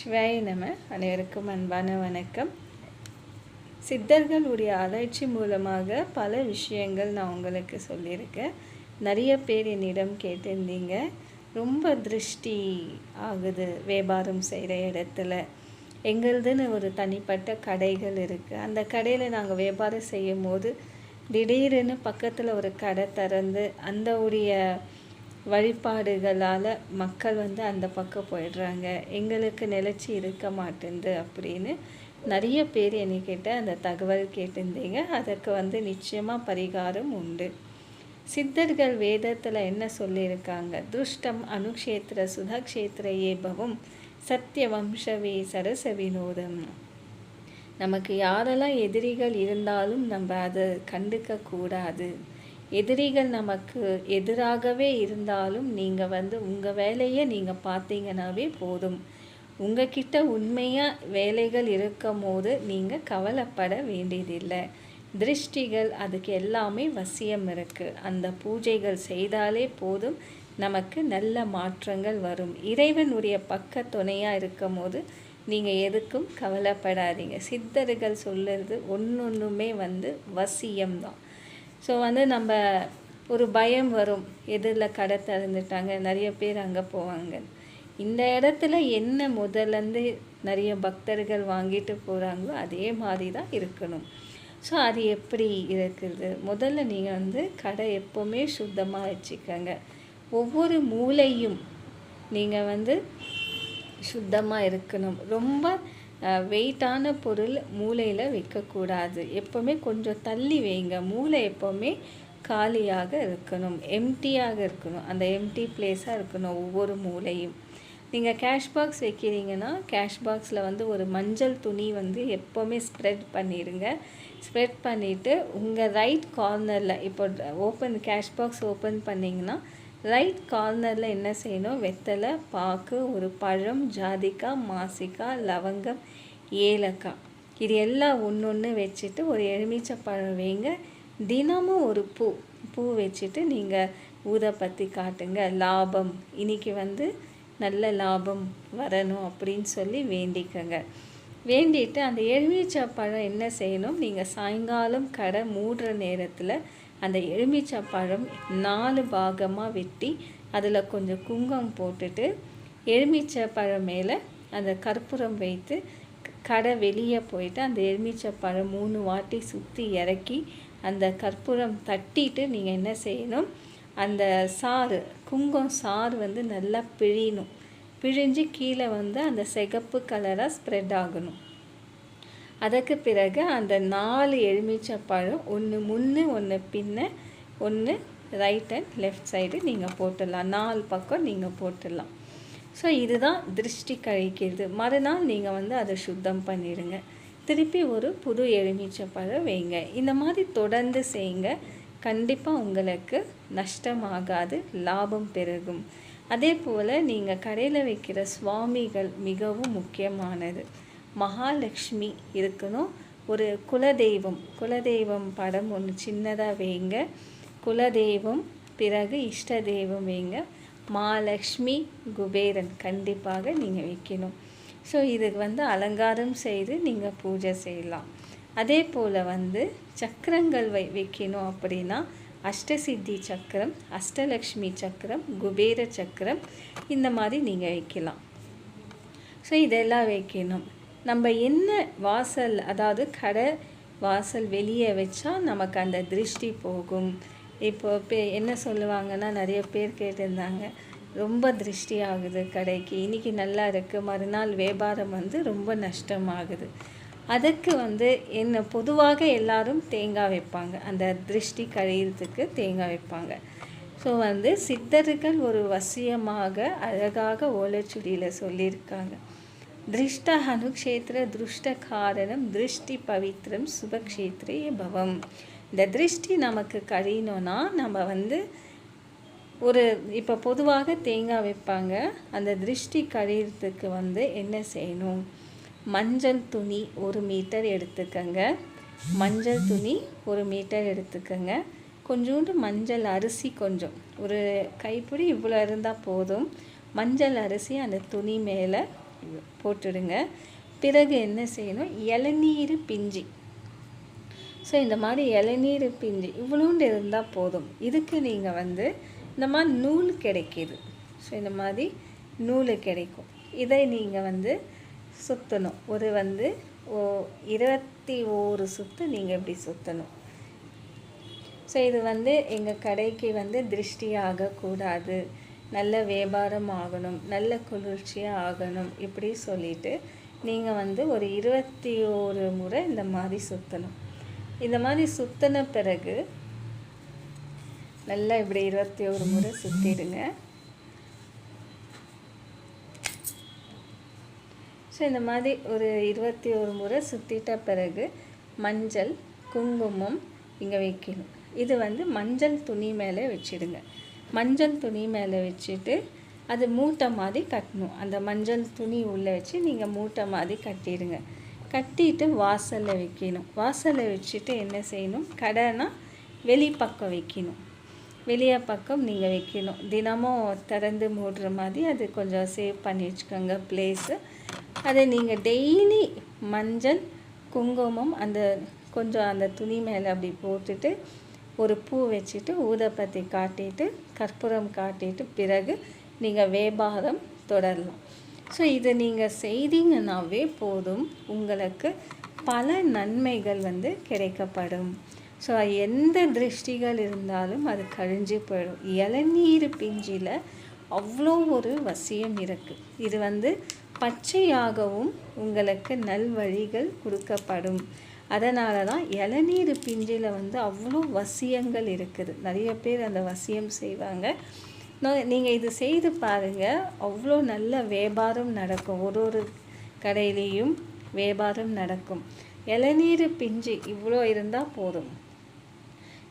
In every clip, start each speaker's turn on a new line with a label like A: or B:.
A: சிவாய நம. அனைவருக்கும் அன்பான வணக்கம். சித்தர்களுடைய ஆராய்ச்சி மூலமாக பல விஷயங்கள் நான் உங்களுக்கு சொல்லியிருக்கேன். நிறைய பேர் என்னிடம் கேட்டிருந்தீங்க, ரொம்ப திருஷ்டி ஆகுது வியாபாரம் செய்கிற இடத்துல. எங்களுதுன்னு ஒரு தனிப்பட்ட கடைகள் இருக்குது. அந்த கடையில் நாங்கள் வியாபாரம் செய்யும் போது திடீர்னு பக்கத்தில் ஒரு கடை திறந்து அந்த உடைய வழிபாடுகளால் மக்கள் அந்த பக்கம் போயிடுறாங்க, எங்களுக்கு நிலச்சி இருக்க மாட்டேங்குது அப்படின்னு நிறைய பேர் என்கிட்ட அந்த தகவல் கேட்டிருந்தீங்க. அதற்கு நிச்சயமாக பரிகாரம் உண்டு. சித்தர்கள் வேதத்தில் என்ன சொல்லியிருக்காங்க? துஷ்டம் அனுக்ஷேத்திர சுதக்ஷேத்திர ஏபவம் சத்திய வம்சவே சரச வினோதம். நமக்கு யாரெல்லாம் எதிரிகள் இருந்தாலும் நம்ம அதை கண்டுக்க கூடாது. எதிரிகள் நமக்கு எதிராகவே இருந்தாலும் நீங்கள் உங்கள் வேலையை நீங்கள் பார்த்தீங்கன்னாவே போதும். உங்ககிட்ட உண்மையாக வேலைகள் இருக்கும் போது நீங்கள் கவலைப்பட வேண்டியதில்லை. திருஷ்டிகள் அதுக்கு எல்லாமே வசியம் இருக்குது. அந்த பூஜைகள் செய்தாலே போதும், நமக்கு நல்ல மாற்றங்கள் வரும். இறைவனுடைய பக்க துணையாக இருக்கும் போது நீங்கள் எதுக்கும் கவலைப்படாதீங்க. சித்தர்கள் சொல்லுறது ஒன்றுமே வசியம்தான். ஸோ நம்ம ஒரு பயம் வரும், எதிரில் கடை திறந்துட்டாங்க, நிறைய பேர் அங்கே போவாங்க. இந்த இடத்துல என்ன முதல்லேருந்து நிறைய பக்தர்கள் வாங்கிட்டு போகிறாங்களோ அதே மாதிரி தான் இருக்கணும். ஸோ அது எப்படி இருக்குது? முதல்ல நீங்கள் கடை எப்போவுமே சுத்தமாக வச்சுக்கோங்க. ஒவ்வொரு மூலையும் நீங்கள் சுத்தமாக இருக்கணும். ரொம்ப வெயிட்டான பொருள் மூளையில் வைக்கக்கூடாது. எப்போவுமே கொஞ்சம் தள்ளி வைங்க. மூளை எப்போவுமே காலியாக இருக்கணும், எம்டியாக இருக்கணும். அந்த எம்டி பிளேஸாக இருக்கணும் ஒவ்வொரு மூளையும். நீங்கள் கேஷ் பாக்ஸ் வைக்கிறீங்கன்னா கேஷ் பாக்ஸில் ஒரு மஞ்சள் துணி எப்போவுமே ஸ்ப்ரெட் பண்ணிடுங்க. ஸ்ப்ரெட் பண்ணிவிட்டு உங்கள் ரைட் கார்னரில், இப்போ கேஷ் பாக்ஸ் ஓப்பன் பண்ணிங்கன்னா ரைட் கார்னரில் என்ன செய்யணும்? வெத்தலை, பாக்கு, ஒரு பழம், ஜாதிக்காய், மாசிக்காய், லவங்கம், ஏலக்காய், இது எல்லாம் ஒன்று வச்சுட்டு ஒரு எலுமிச்சை பழம் வைங்க. தினமும் ஒரு பூ வச்சுட்டு நீங்கள் ஊதப்பத்தி காட்டுங்க. லாபம், இன்றைக்கி நல்ல லாபம் வரணும் அப்படின்னு சொல்லி வேண்டிக்கங்க. வேண்டிட்டு அந்த எலுமிச்சை பழம் என்ன செய்யணும்? நீங்கள் சாயங்காலம் கடை மூடுற நேரத்தில் அந்த எலுமிச்சை பழம் 4 பாகமாக வெட்டி அதில் கொஞ்சம் குங்குமம் போட்டுட்டு எலுமிச்சை பழம் மேலே அந்த கற்பூரம் வைத்து கடை வெளியே போயிட்டு அந்த எலுமிச்சை பழம் 3 வாட்டி சுற்றி இறக்கி அந்த கற்பூரம் தட்டிட்டு நீங்கள் என்ன செய்யணும்? அந்த சாறு, குங்குமம் சாறு நல்லா பிழியணும். பிழிஞ்சு கீழே அந்த சிகப்பு கலராக ஸ்ப்ரெட் ஆகணும். அதற்கு பிறகு அந்த 4 எலுமிச்சை பழம், ஒன்று முன்னு ஒன்று பின்ன, ஒன்று ரைட் அண்ட் லெஃப்ட் சைடு நீங்கள் போட்டுடலாம். 4 பக்கம் நீங்கள் போட்டுடலாம். ஸோ இதுதான் திருஷ்டி கழிக்கிறது. மறுநாள் நீங்கள் அதை சுத்தம் பண்ணிடுங்க. திருப்பி ஒரு புது எலுமிச்சை பழம் வைங்க. இந்த மாதிரி தொடர்ந்து செய்யுங்க. கண்டிப்பாக உங்களுக்கு நஷ்டமாகாது, லாபம் பெருகும். அதே போல் நீங்கள் கடையில் வைக்கிற சுவாமிகள் மிகவும் முக்கியமானது. மகாலட்சுமி இருக்கணும். ஒரு குலதெய்வம் படம் ஒன்று சின்னதாக வைங்க. குலதெய்வம், பிறகு இஷ்ட தெய்வம் வைங்க. மகாலட்சுமி, குபேரன் கண்டிப்பாக நீங்கள் வைக்கணும். ஸோ இதுக்கு அலங்காரம் செய்து நீங்கள் பூஜை செய்யலாம். அதே போல் சக்கரங்கள் வைக்கணும் அப்படின்னா அஷ்டசித்தி சக்கரம், அஷ்டலக்ஷ்மி சக்கரம், குபேர சக்கரம், இந்த மாதிரி நீங்கள் வைக்கலாம். ஸோ இதெல்லாம் வைக்கணும். நம்ம என்ன வாசல், அதாவது கடை வாசல் வெளியே வச்சா நமக்கு அந்த திருஷ்டி போகும். இப்போ என்ன சொல்லுவாங்கன்னா, நிறைய பேர் கேட்டிருந்தாங்க, ரொம்ப திருஷ்டி ஆகுது கடைக்கு, இன்றைக்கி நல்லா இருக்குது, மறுநாள் வியாபாரம் ரொம்ப நஷ்டமாகுது. அதுக்கு என்ன பொதுவாக எல்லாரும் தேங்காய் வைப்பாங்க. அந்த திருஷ்டி கழியறதுக்கு தேங்காய் வைப்பாங்க. ஸோ சித்தர்கள் ஒரு வசியமாக அழகாக ஓலைச்சுடியில் சொல்லியிருக்காங்க. திருஷ்ட அனுக்ஷேத்திர திருஷ்ட காரணம் திருஷ்டி பவித்ரம் சுபக்ஷேத்திரே பவம். இந்த திருஷ்டி நமக்கு கழியணும்னா நம்ம ஒரு இப்போ பொதுவாக தேங்காய் வைப்பாங்க. அந்த திருஷ்டி கழியறதுக்கு என்ன செய்யணும்? மஞ்சள் துணி 1 மீட்டர் எடுத்துக்கங்க. மஞ்சள் துணி 1 மீட்டர் எடுத்துக்கங்க. கொஞ்சோண்டு மஞ்சள் அரிசி, கொஞ்சம் ஒரு கைப்பிடி இவ்வளோ இருந்தால் போதும். மஞ்சள் அரிசி அந்த துணி மேலே போட்டுடுங்க. பிறகு என்ன செய்யணும், இளநீர் பிஞ்சி. ஸோ இந்த மாதிரி இளநீர் பிஞ்சி இவ்வளோண்டு இருந்தால் போதும். இதுக்கு நீங்கள் வந்து இந்த மாதிரி நூல் கிடைக்கிது. ஸோ இந்த மாதிரி நூல் கிடைக்கும். இதை நீங்கள் வந்து சுற்றணும். ஒரு வந்து 21 சுற்று நீங்கள் இப்படி சுற்றணும். ஸோ இது வந்து எங்கள் கடைக்கு வந்து திருஷ்டி ஆகக்கூடாது, நல்ல வியாபாரம் ஆகணும், நல்ல குளிர்ச்சியாக ஆகணும், இப்படி சொல்லிவிட்டு நீங்கள் வந்து ஒரு 21 முறை இந்த மாதிரி சுற்றணும். இந்த மாதிரி சுற்றின பிறகு நல்லா இப்படி 21 முறை சுற்றிடுங்க. ஸோ இந்த மாதிரி ஒரு 21 முறை சுற்றிட்ட பிறகு மஞ்சள் குங்குமம் இங்கே வைக்கணும். இது வந்து மஞ்சள் துணி மேலே வச்சிடுங்க. மஞ்சள் துணி மேலே வச்சுட்டு அது மூட்டை மாதிரி கட்டணும். அந்த மஞ்சள் துணி உள்ளே வச்சு நீங்கள் மூட்டை மாதிரி கட்டிடுங்க. கட்டிட்டு வாசலில் வைக்கணும். வாசலில் வச்சுட்டு என்ன செய்யணும், கடைனா வெளிப்பக்கம் வைக்கணும். வெளியே பக்கம் நீங்கள் வைக்கணும். தினமும் திறந்து மூடுற மாதிரி அது கொஞ்சம் சேவ் பண்ணி வச்சுக்கோங்க பிளேஸு. அதை நீங்கள் டெய்லி மஞ்சள் குங்குமம் அந்த கொஞ்சம் அந்த துணி மேலே அப்படி போட்டுட்டு ஒரு பூ வச்சுட்டு ஊதுபத்தி காட்டிட்டு கற்பூரம் காட்டிட்டு பிறகு நீங்கள் வியாபாரம் தொடரலாம். ஸோ இதை நீங்கள் செய்தீங்கன்னாவே போதும், உங்களுக்கு பல நன்மைகள் வந்து கிடைக்கப்படும். ஸோ எந்த திருஷ்டிகள் இருந்தாலும் அது கழிஞ்சு போயிடும். இளநீர் பிஞ்சில் அவ்வளோ ஒரு வசியம் இருக்குது. இது வந்து பச்சையாகவும் உங்களுக்கு நல்வழிகள் கொடுக்கப்படும். அதனால தான் இளநீர் பிஞ்சில் வந்து அவ்வளோ வசியங்கள் இருக்குது. நிறைய பேர் அந்த வசியம் செய்வாங்க. நீங்கள் இது செய்து பாருங்கள், அவ்வளோ நல்ல வியாபாரம் நடக்கும். ஒரு கடையிலையும் வியாபாரம் நடக்கும். இளநீர் பிஞ்சு இவ்வளோ இருந்தால் போதும்.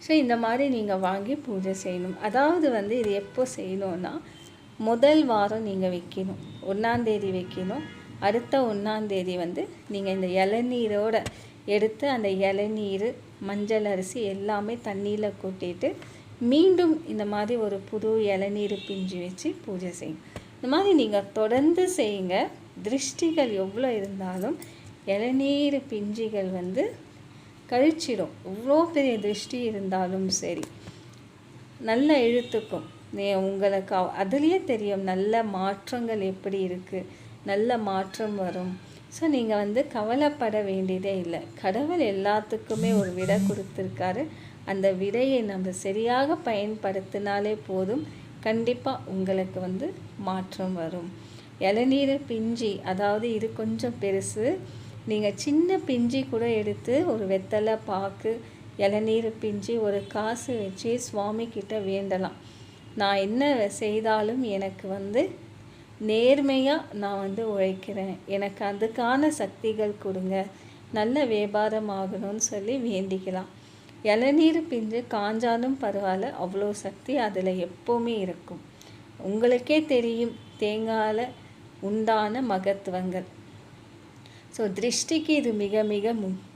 A: ஸோ இந்த மாதிரி நீங்கள் வாங்கி பூஜை செய்யணும். அதாவது வந்து இது எப்போ செய்யணுன்னா, முதல் வாரம் நீங்கள் வைக்கணும், 1ஆம் தேதி வைக்கணும். அடுத்த 1ஆம் தேதி வந்து நீங்கள் இந்த இளநீரோடு எடுத்து அந்த இளநீர் மஞ்சள் அரிசி எல்லாமே தண்ணியில் கொட்டிட்டு மீண்டும் இந்த மாதிரி ஒரு புது இளநீர் பிஞ்சு வச்சு பூஜை செய்யும். இந்த மாதிரி நீங்கள் தொடர்ந்து செய்யுங்க. திருஷ்டிகள் எவ்வளோ இருந்தாலும் இளநீர் பிஞ்சுகள் வந்து கழிச்சிடும். எவ்வளோ பெரிய திருஷ்டி இருந்தாலும் சரி, நல்ல இழுத்துக்கும். உங்களுக்கு அதுலேயே தெரியும் நல்ல மாற்றங்கள் எப்படி இருக்குது, நல்ல மாற்றம் வரும். ஸோ நீங்கள் வந்து கவலைப்பட வேண்டியதே இல்லை. கடவுள் எல்லாத்துக்குமே ஒரு விடை கொடுத்துருக்காரு. அந்த விடையை நம்ம சரியாக பயன்படுத்தினாலே போதும், கண்டிப்பாக உங்களுக்கு வந்து மாற்றம் வரும். இளநீர் பிஞ்சி, அதாவது இது கொஞ்சம் பெருசு. நீங்கள் சின்ன பிஞ்சி கூட எடுத்து ஒரு வெத்தலை பாக்கு இளநீர் பிஞ்சி ஒரு காசு வச்சு சுவாமி கிட்ட வேண்டலாம். நான் என்ன செய்தாலும் எனக்கு வந்து நேர்மையாக நான் வந்து உழைக்கிறேன், எனக்கு அதுக்கான சக்திகள் கொடுங்க, நல்ல வியாபாரம் ஆகணும்னு சொல்லி வேண்டிக்கலாம். இளநீர் பிஞ்சு காஞ்சாலும் பரவாயில்ல, அவ்வளோ சக்தி அதில் எப்போவுமே இருக்கும். உங்களுக்கே தெரியும் தேங்காயில் உண்டான மகத்துவங்கள். ஸோ திருஷ்டிக்கு இது மிக மிக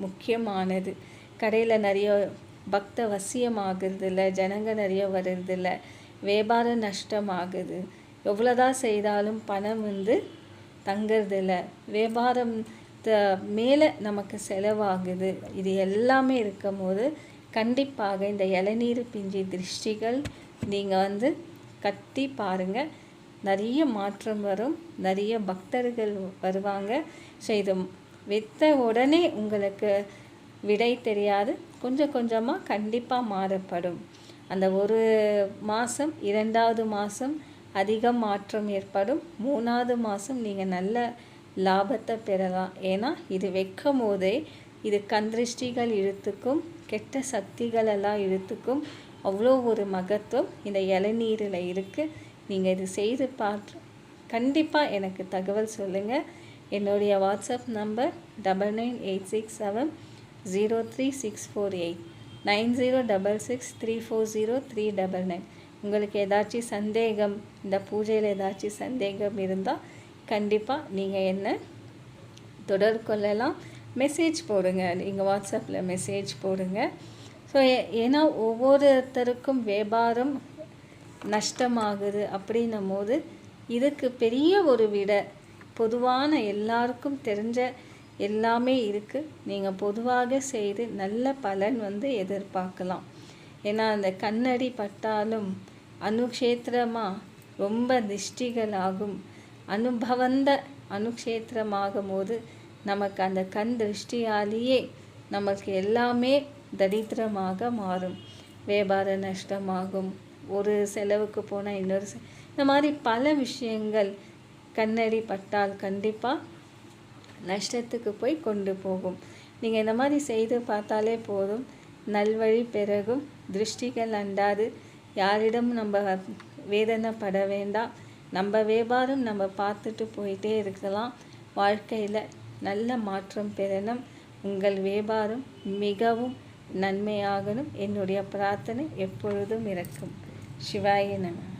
A: முக்கியமானது. கடையில் நிறைய பக்த வசியம் ஆகுறதில்ல, ஜனங்க நிறைய வர்றதில்ல, வியாபாரம் நஷ்டமாகுது. எவ்வளோதான் செய்தாலும் பணம் வந்து தங்கிறதில்ல, வியாபாரம் மேலே நமக்கு செலவாகுது. இது எல்லாமே இருக்கும் போது கண்டிப்பாக இந்த இளநீர் பிஞ்சி திருஷ்டிகள் நீங்கள் வந்து கட்டி பாருங்கள், நிறைய மாற்றம் வரும், நிறைய பக்தர்கள் வருவாங்க. ஸோ இது வைத்த உடனே உங்களுக்கு விடை தெரியாது, கொஞ்சம் கொஞ்சமாக கண்டிப்பாக மாறப்படும். அந்த ஒரு மாதம் 2வது மாதம் அதிக மாற்றம் ஏற்படும். 3வது மாதம் நீங்கள் நல்ல லாபத்தை பெறலாம். ஏன்னா இது வைக்கும் போதே இது கந்திருஷ்டிகள் இழுத்துக்கும், கெட்ட சக்திகள் எல்லாம் இழுத்துக்கும். அவ்வளோ ஒரு மகத்துவம் இந்த இளநீரில் இருக்குது. நீங்கள் இது செய்து பார்த்து கண்டிப்பாக எனக்கு தகவல் சொல்லுங்கள். என்னுடைய வாட்ஸ்அப் நம்பர் 9986703648 9066340399. உங்களுக்கு ஏதாச்சும் சந்தேகம், இந்த பூஜையில் ஏதாச்சும் சந்தேகம் இருந்தால் கண்டிப்பாக நீங்கள் என்ன தொடர்பு கொள்ளலாம். மெசேஜ் போடுங்க, நீங்கள் வாட்ஸ்அப்பில் மெசேஜ் போடுங்க. ஸோ ஏன்னா ஒவ்வொருத்தருக்கும் வியாபாரம் நஷ்டமாகுது அப்படின்னும் போது இதுக்கு பெரிய ஒரு விடை பொதுவான எல்லாருக்கும் தெரிஞ்ச எல்லாமே இருக்குது. நீங்கள் பொதுவாக செய்து நல்ல பலன் வந்து எதிர்பார்க்கலாம். ஏன்னா அந்த கண்ணடி பட்டாலும் அனுக்ஷேத்திரமாக ரொம்ப திஷ்டிகள் ஆகும். அனுபவந்த அனுக்ஷேத்திரமாகும் போது நமக்கு அந்த கண் திருஷ்டியாலேயே நமக்கு எல்லாமே தரித்திரமாக மாறும். வியாபார நஷ்டமாகும், ஒரு செலவுக்கு போனால் இன்னொரு இந்த மாதிரி பல விஷயங்கள் கண்ணடி பட்டால் கண்டிப்பாக நஷ்டத்துக்கு போய் கொண்டு போகும். நீங்கள் இந்த மாதிரி செய்து பார்த்தாலே போதும், நல்வழி பிறகும், திருஷ்டிகள் அண்டாது, யாரிடம் நம்ம வேதனைப்பட வேண்டாம். நம்ம வியாபாரம் நம்ம பார்த்துட்டு போயிட்டே இருக்கலாம். வாழ்க்கையில் நல்ல மாற்றம் பெறணும். உங்கள் வியாபாரம் மிகவும் நன்மையாகணும். என்னுடைய பிரார்த்தனை எப்பொழுதும் இருக்கும். சிவாய நமः.